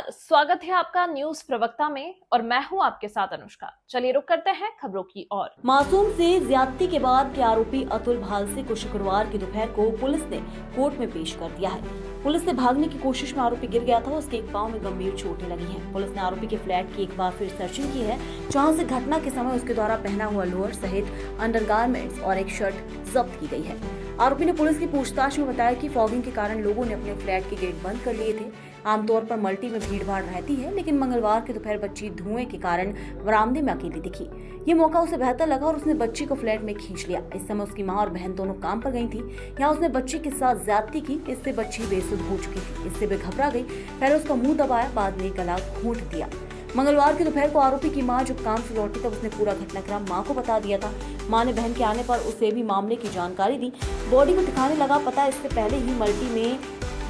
नमस्कार, स्वागत है आपका न्यूज प्रवक्ता में और मैं हूं आपके साथ अनुष्का। चलिए रुक करते हैं खबरों की ओर। मासूम से ज्यादती के बाद के आरोपी अतुल भालसे को शुक्रवार की दोपहर को पुलिस ने कोर्ट में पेश कर दिया है। पुलिस ने भागने की कोशिश में आरोपी गिर गया था, उसके एक पांव में गंभीर चोटें लगी हैं। पुलिस ने आरोपी के फ्लैट की एक बार फिर सर्चिंग की है, जहां से घटना के समय उसके द्वारा पहना हुआ लोअर सहित अंडरगारमेंट्स और एक शर्ट जब्त की गई है। आरोपी ने पुलिस की पूछताछ में बताया कि फॉगिंग के कारण लोगों ने अपने फ्लैट के गेट बंद कर लिए थे। आमतौर पर मल्टी में भीड़ भाड़ रहती है, लेकिन मंगलवार की दोपहर बच्ची धुएं के कारण बरामदे में अकेली दिखी। ये मौका उसे बेहतर लगा और उसने बच्ची को फ्लैट में खींच लिया। इस समय उसकी मां और बहन दोनों काम पर गई थी। यहाँ उसने बच्ची के साथ ज्यादती की, इससे बच्ची बेसुध हो चुकी थी। इससे वे घबरा गई, पहले उसका मुंह दबाया, बाद में गला घोंट दिया। मंगलवार की दोपहर को आरोपी की मां जब काम से लौटी तब उसने पूरा घटनाक्रम मां को बता दिया था। मां ने बहन के आने पर उसे भी मामले की जानकारी दी। बॉडी को ठिकाने लगा पता, इससे पहले ही मल्टी में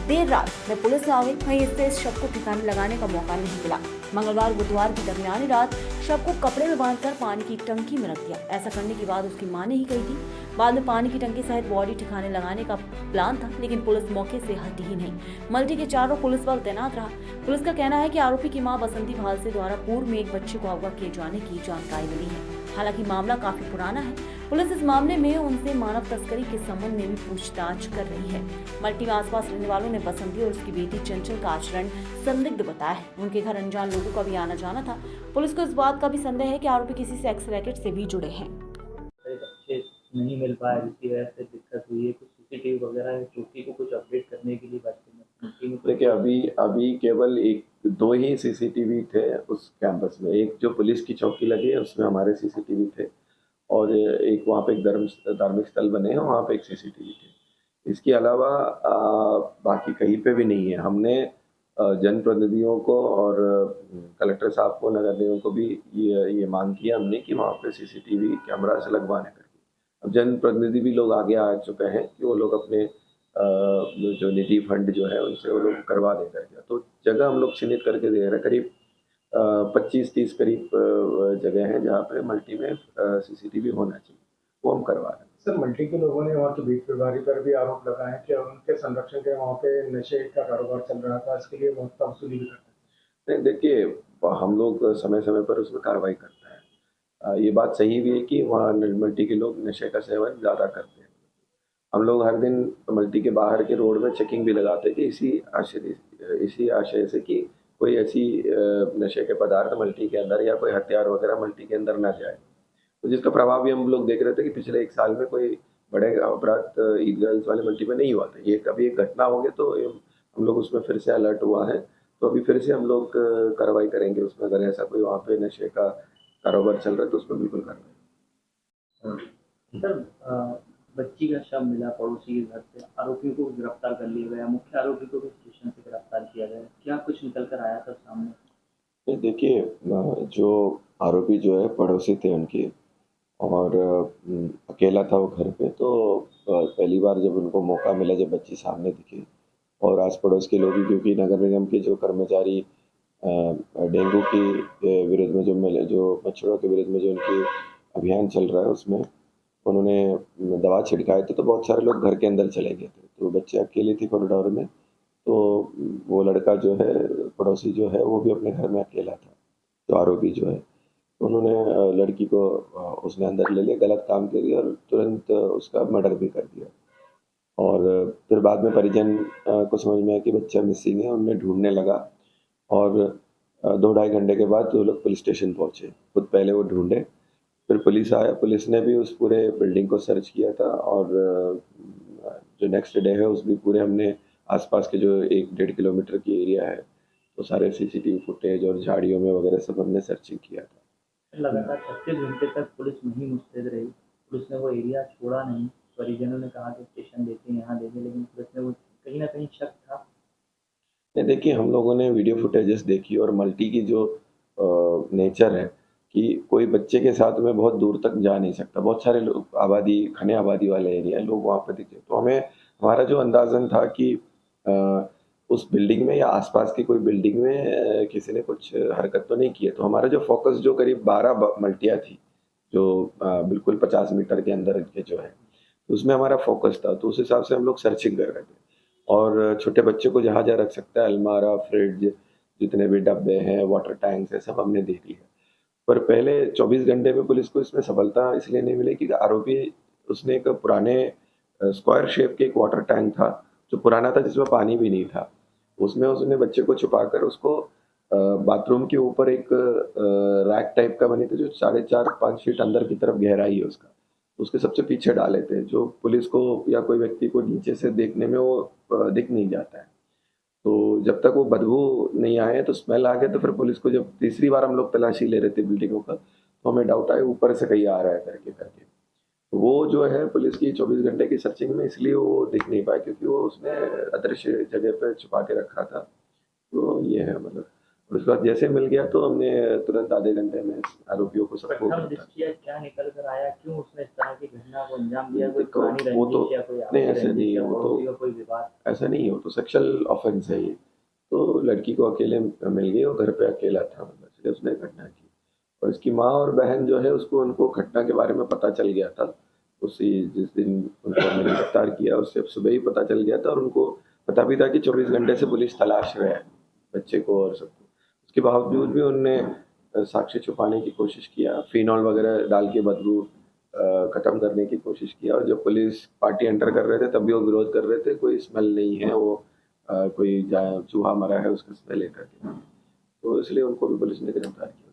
देर रात में पुलिस आ गई, वहीं इससे इस शव को ठिकाने लगाने का मौका नहीं मिला। मंगलवार बुधवार की दरमियानी रात शव को कपड़े में बांधकर पानी की टंकी में रख दिया। ऐसा करने की बात उसकी मां ने ही कही थी। बाद में पानी की टंकी सहित बॉडी ठिकाने लगाने का प्लान था, लेकिन पुलिस मौके से हटी ही नहीं। मल्टी के चारों पुलिस बल तैनात रहा। पुलिस का कहना है कि आरोपी की मां बसंती भालसे द्वारा पूर्व में एक बच्चे को अगवा किए जाने की जानकारी मिली है। हालांकि मामला काफी पुराना है। पुलिस इस मामले में उनसे मानव तस्करी के संबंध में भी पूछताछ कर रही है। मल्टी में आसपास रहने वालों ने बसंती और उसकी बेटी चंचल का आचरण संदिग्ध बताया है। उनके घर अनजान लोगों का भी आना जाना था। पुलिस को इस बात का भी संदेह है कि आरोपी किसी सेक्स रैकेट से भी जुड़े हैं। अच्छे नहीं मिल पाया, जिसकी वजह से दिक्कत हुई है। कुछ सीसीटीवी वगैरह चौकी को कुछ अपडेट करने के लिए बात करना। देखिए अभी केवल एक दो ही सीसीटीवी थे उस कैंपस में। एक जो पुलिस की चौकी लगी है उसमें हमारे सीसीटीवी थे, और एक वहाँ पे एक धार्मिक स्थल बने हैं, वहाँ पे एक सीसीटीवी थे। इसके अलावा बाकी कहीं पे भी नहीं है। हमने जनप्रतिनिधियों को और कलेक्टर साहब को, नगर निगम को भी ये मांग किया हमने कि वहाँ पे सीसीटीवी कैमरा से लगवाने करके। अब जनप्रतिनिधि भी लोग आगे आ चुके हैं कि वो लोग अपने जो निधि फंड जो है उनसे वो लोग करवा दे करके। तो जगह हम लोग चिन्हित करके दे रहे हैं, करीब 25-30 करीब जगह हैं जहाँ पे मल्टी में सीसीटीवी होना चाहिए, वो हम करवा रहे हैं। सर, मल्टी के लोगों ने वहाँ के बीट प्रभारी पर भी आरोप लगाए कि उनके संरक्षण के वहाँ पे नशे का कारोबार चल रहा था, इसके लिए मुआवजा वसूली भी करते हैं। नहीं, देखिए हम लोग समय समय पर उसमें कार्रवाई करते हैं। ये बात सही भी है कि वहाँ मल्टी के लोग नशे का सेवन ज़्यादा करते हैं। हम लोग हर दिन मल्टी के बाहर के रोड में चेकिंग भी लगाते थे इसी आशय से कि कोई ऐसी नशे के पदार्थ मल्टी के अंदर या कोई हथियार वगैरह मल्टी के अंदर ना जाए। तो जिसका प्रभाव भी हम लोग देख रहे थे कि पिछले 1 साल में कोई बड़े अपराध ईदगाह वाले मल्टी में नहीं हुआ था। ये कभी एक घटना हो गई तो हम लोग उसमें फिर से अलर्ट हुआ है। तो अभी फिर से हम लोग कार्रवाई करेंगे उसमें। अगर ऐसा कोई वहाँ पे नशे का कारोबार चल रहा है तो उसमें बिल्कुल कार्रवाई। सर, बच्ची का शव मिला पड़ोसी के घर से, आरोपियों को गिरफ्तार कर लिया गया, मुख्य आरोपी को भी स्टेशन से गिरफ्तार किया गया। क्या कुछ निकल कर आया सर सामने? देखिए, जो आरोपी जो है पड़ोसी थे उनके, और अकेला था वो घर पे। तो पहली बार जब उनको मौका मिला, जब बच्ची सामने दिखी, और आस पड़ोस के लोग भी, क्योंकि नगर निगम के जो कर्मचारी डेंगू के विरुद्ध में जो मच्छरों के विरुद्ध में जो उनकी अभियान चल रहा है उसमें उन्होंने दवा छिड़काए थे, तो बहुत सारे लोग घर के अंदर चले गए थे। तो बच्चे अकेली थी कॉरिडोर में। तो वो लड़का जो है, पड़ोसी जो है, वो भी अपने घर में अकेला था, जो आरोपी जो है। उन्होंने लड़की को उसने अंदर ले लिया, गलत काम कर दिया और तुरंत उसका मर्डर भी कर दिया। और फिर बाद में परिजन को समझ में आया कि बच्चा मिसिंग है, उन्हें ढूंढने लगा। और 2-2.5 घंटे के बाद वो लोग पुलिस स्टेशन पहुँचे। खुद पहले वो ढूंढे, फिर पुलिस आया। पुलिस ने भी उस पूरे बिल्डिंग को सर्च किया था, और जो नेक्स्ट डे है उस भी पूरे हमने आसपास के जो 1-1.5 किलोमीटर की एरिया है, तो सारे सीसीटीवी फुटेज और झाड़ियों में वगैरह सब हमने सर्चिंग किया था। लगातार 36 घंटे तक पुलिस वहीं मुस्तैद रही, पुलिस ने वो एरिया छोड़ा नहीं। परिजनों ने कहा कि स्टेशन देखें, यहाँ देखें, लेकिन पुलिस ने वो कहीं ना कहीं शक था। नहीं, देखिए हम लोगों ने वीडियो फुटेजेस देखी, और मल्टी की जो नेचर है कि कोई बच्चे के साथ में बहुत दूर तक जा नहीं सकता। बहुत सारे लोग, घने आबादी वाले एरिया लोग वहाँ पर दिखे। तो हमारा जो अंदाज़न था कि उस बिल्डिंग में या आसपास की कोई बिल्डिंग में किसी ने कुछ हरकत तो नहीं की है। तो हमारा जो फोकस, जो करीब 12 मल्टियाँ थी, जो बिल्कुल 50 मीटर के अंदर के जो है, उसमें हमारा फोकस था। तो उस हिसाब से हम लोग सर्चिंग कर रहे थे। और छोटे बच्चे को जहाँ रख सकता है, अलमारा, फ्रिज, जितने भी डब्बे हैं, वाटर टैंक्स हैं, सब हमने दे दिए। पर पहले 24 घंटे में पुलिस को इसमें सफलता इसलिए नहीं मिली कि आरोपी उसने एक पुराने स्क्वायर शेप के एक वाटर टैंक था जो पुराना था, जिसमें पानी भी नहीं था। उसमें उसने बच्चे को छुपाकर उसको बाथरूम के ऊपर एक रैक टाइप का बनी थी जो 4.5-5 फीट अंदर की तरफ गहराई है उसका, उसके सबसे पीछे डाले थे, जो पुलिस को या कोई व्यक्ति को नीचे से देखने में वो दिख नहीं जाता है। तो जब तक वो बदबू नहीं आए, तो स्मेल आ गया, तो फिर पुलिस को जब तीसरी बार हम लोग तलाशी ले रहे थे बिल्डिंगों का, तो हमें डाउट आया ऊपर से कहीं आ रहा है करके तो वो जो है पुलिस की 24 घंटे की सर्चिंग में इसलिए वो दिख नहीं पाया, क्योंकि वो उसने अदृश्य जगह पे छुपा के रखा था। तो ये है मतलब, और उसके बाद जैसे मिल गया तो हमने तुरंत आधे घंटे में आरोपियों को सबको प्रथम दृष्टया क्या निकल कर आया, क्यों उसने इस तरह की घटना को अंजाम दिया? कोई देखो, पुरानी वो तो रंजिश या कोई नहीं, आपसी ऐसे रंजिश नहीं, या वो पड़ोसी तो का कोई विवाद? ऐसा नहीं हो, तो सेक्सुअल ऑफेंस है ये। तो लड़की को अकेले मिल गई और घर पे अकेला था, मतलब इसलिए उसने घटना की। और इसकी माँ और बहन जो है उसको उनको घटना के बारे में पता चल गया था, उसी जिस दिन उनको हमने गिरफ्तार किया उससे सुबह ही पता चल गया था, और उनको पता भी था कि 24 घंटे से पुलिस तलाश रहा है बच्चे को और सबको। उसके बावजूद भी उनने साक्ष्य छुपाने की कोशिश किया, फिनॉल वगैरह डाल के बदबू खत्म करने की कोशिश किया, और जब पुलिस पार्टी एंटर कर रहे थे तब भी वो विरोध कर रहे थे, कोई स्मेल नहीं है, वो कोई चूहा मरा है उसका स्मेल लेकर के, तो इसलिए उनको भी पुलिस ने गिरफ्तार किया।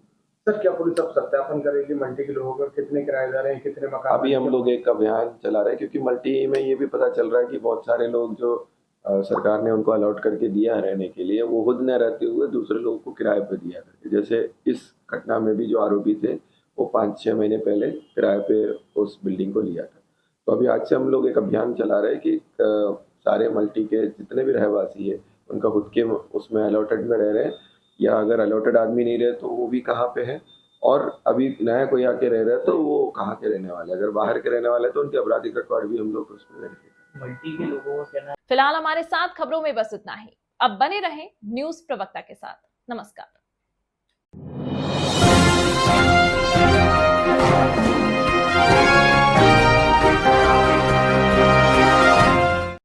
सर, क्या पुलिस अब सत्यापन करेगी मल्टी के लोगों का, कितने किराएदार हैं, कितने मकान? अभी हम लोग एक अभियान चला रहे हैं, क्योंकि मल्टी में ये भी पता चल रहा है कि बहुत सारे लोग जो सरकार ने उनको अलॉट करके दिया है रहने के लिए, वो खुद न रहते हुए दूसरे लोगों को किराए पर दिया करके। जैसे इस घटना में भी जो आरोपी थे वो 5-6 महीने पहले किराए पे उस बिल्डिंग को लिया था। तो अभी आज से हम लोग एक अभियान चला रहे हैं कि सारे मल्टी के जितने भी रहवासी है उनका खुद के उसमें अलॉटेड में रह रहे हैं, या अगर अलॉटेड आदमी नहीं रहे तो वो भी कहाँ पे है, और अभी नया कोई आके रह रहा है तो वो कहाँ के रहने वाले, अगर बाहर के रहने वाले तो उनके आपराधिक रिकॉर्ड भी हम लोग उसमें वेरीफाई करें। मल्टी के लोगों का कहना है। फिलहाल हमारे साथ खबरों में बस इतना ही। अब बने रहें न्यूज प्रवक्ता के साथ। नमस्कार।